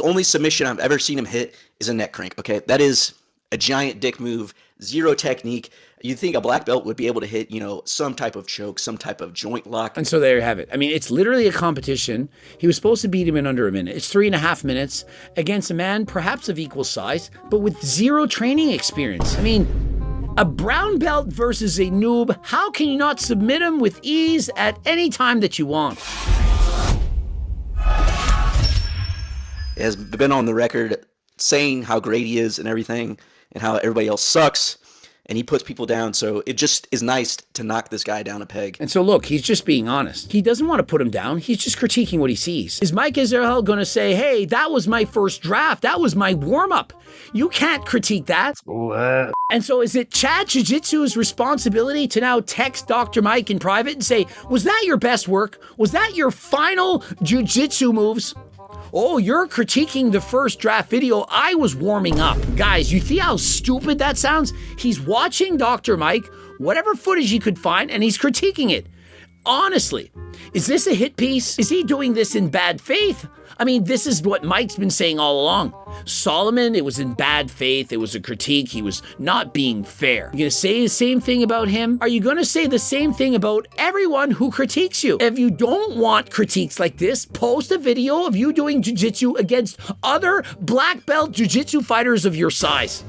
only submission I've ever seen him hit is a neck crank, okay? That is a giant dick move, zero technique. You'd think a black belt would be able to hit, some type of choke, some type of joint lock. And so there you have it. I mean, it's literally a competition. He was supposed to beat him in under a minute. It's 3.5 minutes against a man perhaps of equal size, but with zero training experience. I mean, a brown belt versus a noob, how can you not submit him with ease at any time that you want? He has been on the record saying how great he is and everything, and how everybody else sucks, and he puts people down. So it just is nice to knock this guy down a peg. And so look, he's just being honest. He doesn't want to put him down. He's just critiquing what he sees. Is Mike Israetel going to say, hey, that was my first draft. That was my warm-up. You can't critique that. And so is it Chad Jiu-Jitsu's responsibility to now text Dr. Mike in private and say, was that your best work? Was that your final jiu-jitsu moves? Oh, you're critiquing the first draft video. I was warming up. Guys, you see how stupid that sounds? He's watching Dr. Mike, whatever footage he could find, and he's critiquing it. Honestly, is this a hit piece? Is he doing this in bad faith? I mean, this is what Mike's been saying all along. Solomon, it was in bad faith. It was a critique. He was not being fair. You're going to say the same thing about him? Are you going to say the same thing about everyone who critiques you? If you don't want critiques like this, post a video of you doing jiu-jitsu against other black belt jiu-jitsu fighters of your size.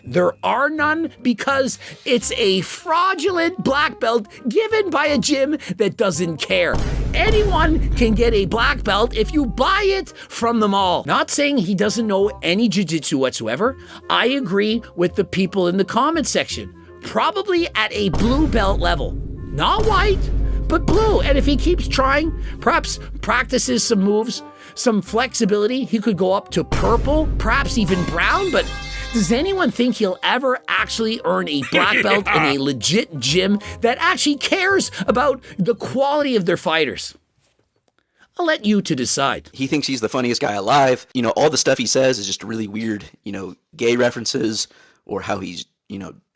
There are none because it's a fraudulent black belt given by a gym that doesn't care. Anyone can get a black belt if you buy it from them all. Not saying he doesn't know any jiu-jitsu whatsoever. I agree with the people in the comment section. Probably at a blue belt level. Not white, but blue. And if he keeps trying, perhaps practices some moves, some flexibility, he could go up to purple, perhaps even brown, but does anyone think he'll ever actually earn a black belt in a legit gym that actually cares about the quality of their fighters? I'll let you to decide. He thinks he's the funniest guy alive. All the stuff he says is just really weird, gay references or how he's,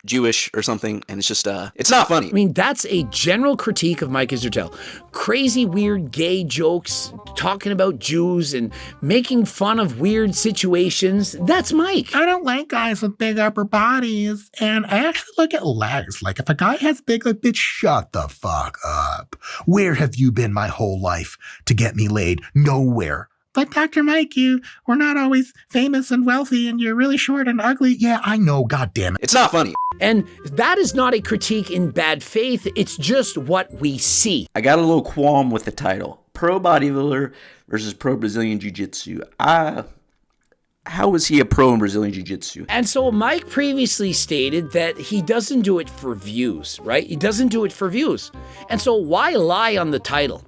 Jewish or something. And it's just, it's not funny. I mean, that's a general critique of Mike Israetel. Crazy, weird, gay jokes, talking about Jews and making fun of weird situations. That's Mike. I don't like guys with big upper bodies. And I actually look at legs. Like, if a guy has big, like, bitch, shut the fuck up. Where have you been my whole life to get me laid? Nowhere. But Dr. Mike, you were not always famous and wealthy, and you're really short and ugly. Yeah, I know, goddammit. It's not funny. And that is not a critique in bad faith. It's just what we see. I got a little qualm with the title. Pro bodybuilder versus pro Brazilian Jiu-Jitsu. How is he a pro in Brazilian Jiu-Jitsu? And so Mike previously stated that he doesn't do it for views, right? He doesn't do it for views. And so why lie on the title?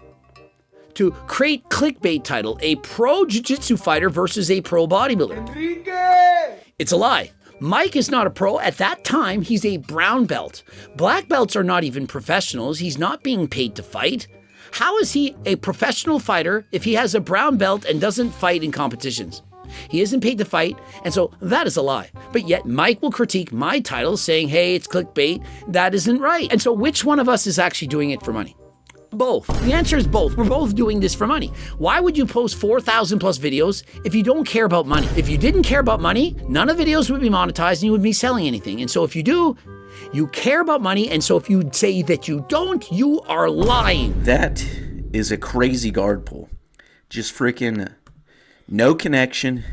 To create clickbait title, a pro jiu-jitsu fighter versus a pro bodybuilder. Enrique! It's a lie. Mike is not a pro. At that time, he's a brown belt. Black belts are not even professionals. He's not being paid to fight. How is he a professional fighter if he has a brown belt and doesn't fight in competitions? He isn't paid to fight, and so that is a lie. But yet Mike will critique my title saying, hey, it's clickbait. That isn't right. And so which one of us is actually doing it for money? Both. The answer is both. We're both doing this for money. Why would you post 4,000 plus videos if you don't care about money? If you didn't care about money, none of the videos would be monetized and you wouldn't be selling anything. And so if you do, you care about money. And so if you say that you don't, you are lying. That is a crazy guard pull. Just freaking no connection.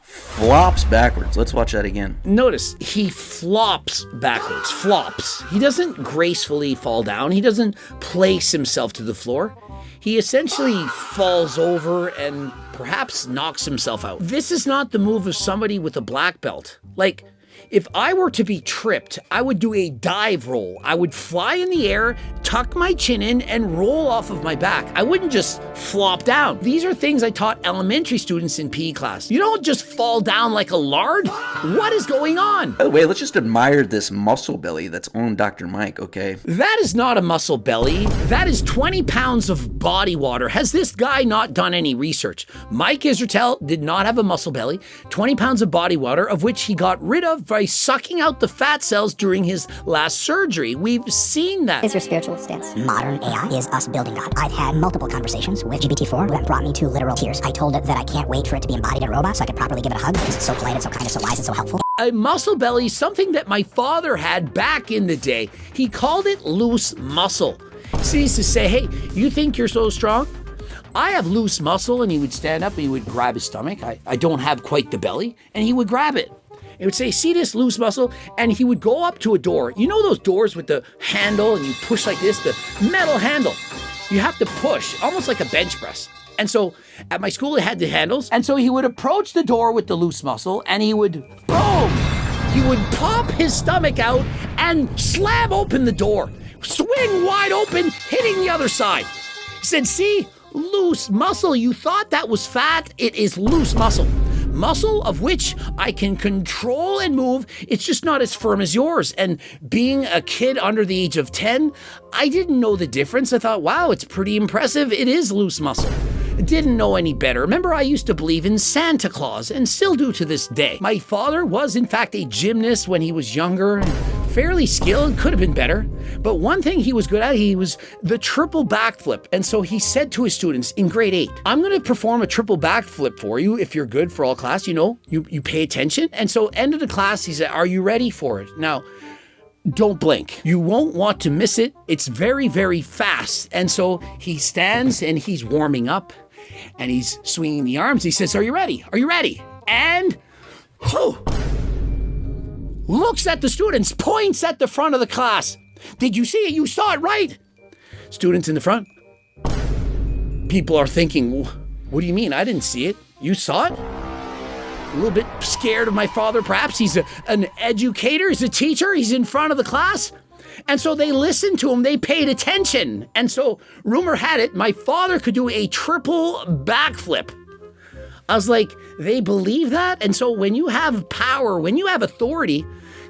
Flops backwards. Let's watch that again. Notice, he flops backwards. Flops. He doesn't gracefully fall down. He doesn't place himself to the floor. He essentially falls over and perhaps knocks himself out. This is not the move of somebody with a black belt. Like, if I were to be tripped, I would do a dive roll. I would fly in the air, tuck my chin in, and roll off of my back. I wouldn't just flop down. These are things I taught elementary students in PE class. You don't just fall down like a lard. What is going on? By the way, let's just admire this muscle belly that's on Dr. Mike, okay? That is not a muscle belly. That is 20 pounds of body water. Has this guy not done any research? Mike Israetel did not have a muscle belly, 20 pounds of body water, of which he got rid of by sucking out the fat cells during his last surgery. We've seen that. Is your spiritual stance? Modern AI is us building God. I've had multiple conversations with GPT-4 that brought me to literal tears. I told it that I can't wait for it to be embodied in a robot so I could properly give it a hug because it's so polite, it's so kind, it's so wise, it's so helpful. A muscle belly, something that my father had back in the day. He called it loose muscle. So he used to say, hey, you think you're so strong? I have loose muscle. And he would stand up and he would grab his stomach. I don't have quite the belly. And he would grab it. He would say, see this loose muscle? And he would go up to a door. You know those doors with the handle and you push like this, the metal handle. You have to push, almost like a bench press. And so at my school, it had the handles. And so he would approach the door with the loose muscle and he would, boom, he would pop his stomach out and slam open the door, swing wide open, hitting the other side. He said, see, loose muscle. You thought that was fat. It is loose muscle. Muscle of which I can control and move. It's just not as firm as yours. And being a kid under the age of 10, I didn't know the difference. I thought, wow, it's pretty impressive. It is loose muscle. Didn't know any better. Remember, I used to believe in Santa Claus and still do to this day. My father was, in fact, a gymnast when he was younger, fairly skilled, could have been better. But one thing he was good at, he was the triple backflip. And so he said to his students in grade 8, I'm going to perform a triple backflip for you if you're good for all class. You know, you pay attention. And so end of the class, he said, are you ready for it? Now, don't blink. You won't want to miss it. It's very, very fast. And so he stands and he's warming up and he's swinging the arms. He says, are you ready? Are you ready? And whew, looks at the students, points at the front of the class. Did you see it? You saw it, right? Students in the front. People are thinking, what do you mean? I didn't see it. You saw it? A little bit scared of my father, perhaps. He's an educator, he's a teacher, he's in front of the class. And so they listened to him, they paid attention. And so rumor had it, my father could do a triple backflip. I was like, they believe that? And so when you have power, when you have authority,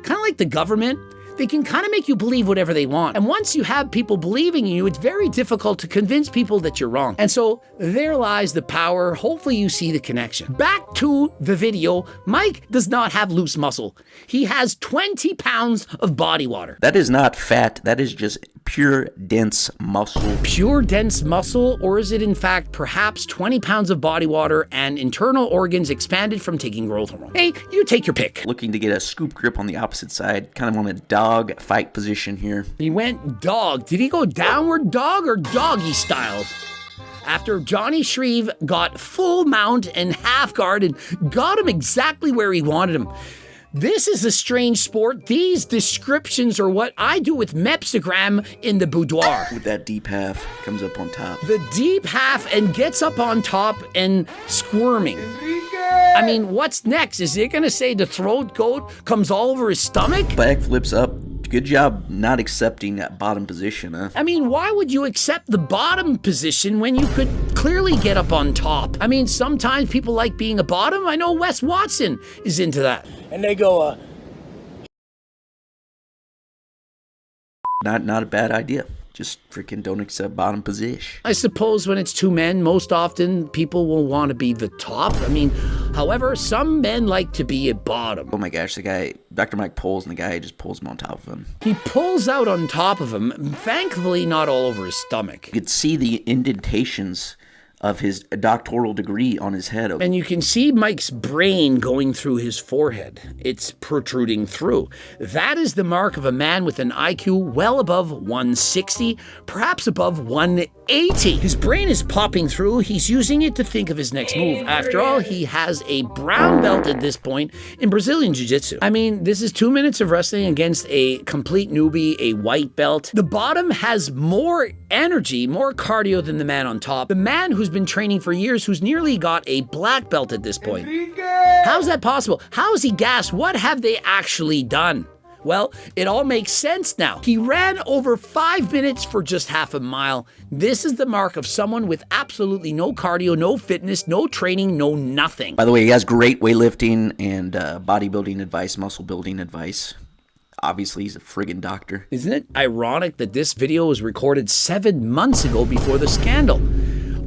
kind of like the government, they can kind of make you believe whatever they want. And once you have people believing in you, it's very difficult to convince people that you're wrong. And so there lies the power. Hopefully you see the connection. Back to the video, Mike does not have loose muscle. He has 20 pounds of body water. That is not fat. That is just pure, dense muscle. Pure, dense muscle, or is it in fact perhaps 20 pounds of body water and internal organs expanded from taking growth hormone? Hey, you take your pick. Looking to get a scoop grip on the opposite side, kind of on a dog fight position here. He went dog. Did he go downward dog or doggy style? After Johnny Shreve got full mount and half guard and got him exactly where he wanted him. This is a strange sport. These descriptions are what I do with Mepsigram in the boudoir. With that deep half, comes up on top. The deep half and gets up on top and squirming. I mean, what's next? Is it gonna say the throat goat comes all over his stomach? Back flips up. Good job not accepting that bottom position, huh? I mean, why would you accept the bottom position when you could clearly get up on top? I mean, sometimes people like being a bottom. I know Wes Watson is into that. And they go, Not a bad idea. Just freaking don't accept bottom position. I suppose when it's two men, most often people will want to be the top. I mean, however, some men like to be a bottom. Oh my gosh, the guy, Dr. Mike pulls, and the guy just pulls him on top of him. He pulls out on top of him, thankfully not all over his stomach. You could see the indentations of his doctoral degree on his head. And you can see Mike's brain going through his forehead. It's protruding through. That is the mark of a man with an IQ well above 160, perhaps above 180. His brain is popping through. He's using it to think of his next move. After all, he has a brown belt at this point in Brazilian Jiu-Jitsu. I mean, this is 2 minutes of wrestling against a complete newbie, a white belt. The bottom has more energy, more cardio than the man on top. The man who's been training for years, who's nearly got a black belt at this point. How's that possible? How is he gassed? What have they actually done? Well, it all makes sense now. He ran over 5 minutes for just half a mile. This is the mark of someone with absolutely no cardio, no fitness, no training, no nothing. By the way, he has great weightlifting and bodybuilding advice, muscle building advice. Obviously, he's a friggin' doctor. Isn't it ironic that this video was recorded 7 months ago before the scandal?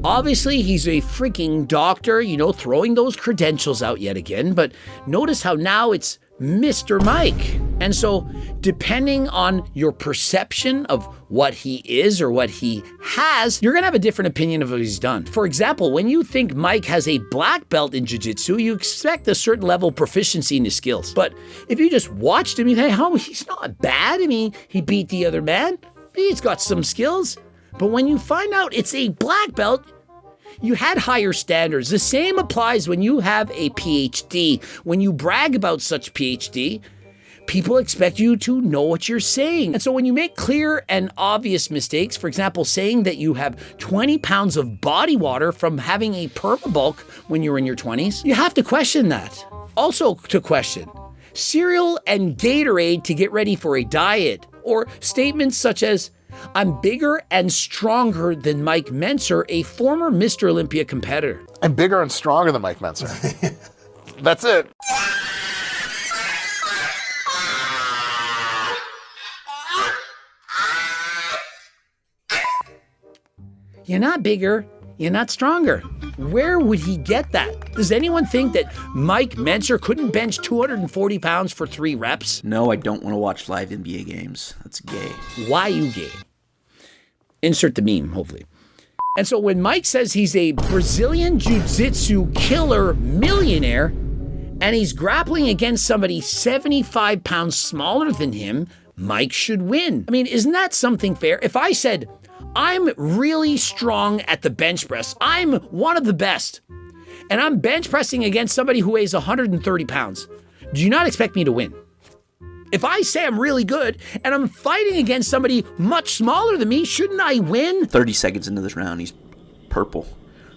Obviously, he's a freaking doctor, you know, throwing those credentials out yet again, but notice how now it's Mr. Mike. And so, depending on your perception of what he is or what he has, you're gonna have a different opinion of what he's done. For example, when you think Mike has a black belt in jiu-jitsu, you expect a certain level of proficiency in his skills. But if you just watched him, you think, oh, he's not bad. I mean, he beat the other man. He's got some skills. But when you find out it's a black belt, you had higher standards. The same applies when you have a PhD. When you brag about such PhD, people expect you to know what you're saying. And so when you make clear and obvious mistakes, for example, saying that you have 20 pounds of body water from having a permabulk when you were in your 20s, you have to question that. Also to question, cereal and Gatorade to get ready for a diet, or statements such as, I'm bigger and stronger than Mike Mentzer, a former Mr. Olympia competitor. I'm bigger and stronger than Mike Mentzer. That's it. You're not bigger, you're not stronger. Where would he get that? Does anyone think that Mike Mentzer couldn't bench 240 pounds for 3 reps? No, I don't want to watch live NBA games. That's gay. Why you gay? Insert the meme, hopefully. And so when Mike says he's a Brazilian jiu-jitsu killer millionaire, and he's grappling against somebody 75 pounds smaller than him, Mike should win. I mean, isn't that something fair? If I said, I'm really strong at the bench press, I'm one of the best, and I'm bench pressing against somebody who weighs 130 pounds, do you not expect me to win? If I say I'm really good and I'm fighting against somebody much smaller than me, shouldn't I win? 30 seconds into this round, he's purple.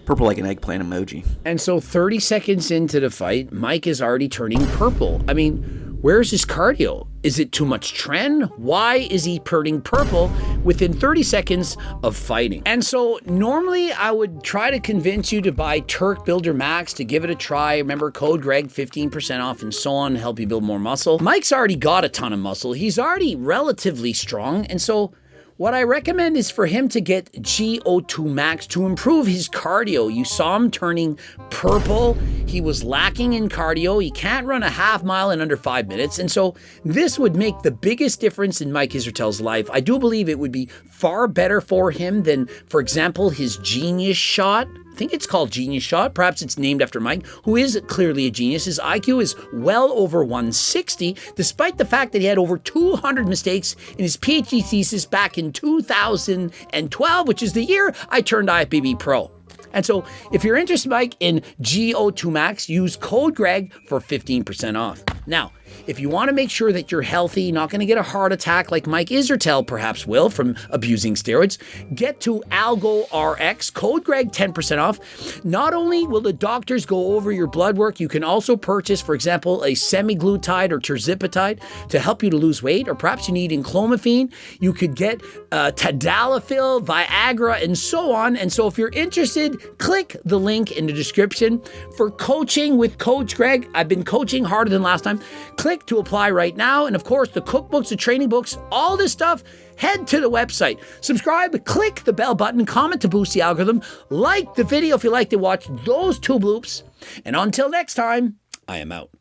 Purple like an eggplant emoji. And so 30 seconds into the fight, Mike is already turning purple. I mean, where's his cardio? Is it too much trend? Why is he turning purple within 30 seconds of fighting? And so normally I would try to convince you to buy Turk Builder Max to give it a try. Remember, code Greg, 15% off and so on, help you build more muscle. Mike's already got a ton of muscle. He's already relatively strong. And so what I recommend is for him to get GO2 Max to improve his cardio. You saw him turning purple. He was lacking in cardio. He can't run a half mile in under 5 minutes. And so this would make the biggest difference in Mike Israetel's life. I do believe it would be far better for him than, for example, his genius shot. I think it's called Genius Shot. Perhaps it's named after Mike, who is clearly a genius. His IQ is well over 160, despite the fact that he had over 200 mistakes in his PhD thesis back in 2012, which is the year I turned IFBB Pro. And so if you're interested, Mike, in GO2 Max, use code Greg for 15% off. Now, if you want to make sure that you're healthy, not going to get a heart attack like Mike Israetel perhaps will from abusing steroids, get to Algo RX, code Greg 10% off. Not only will the doctors go over your blood work, you can also purchase, for example, a semaglutide or tirzepatide to help you to lose weight, or perhaps you need enclomiphene. You could get tadalafil, Viagra, and so on. And so if you're interested, click the link in the description. For coaching with Coach Greg, I've been coaching harder than last time. Click to apply right now. And of course, the cookbooks, the training books, all this stuff, head to the website. Subscribe, click the bell button, comment to boost the algorithm, like the video if you like to watch those 2 bloops. And until next time, I am out.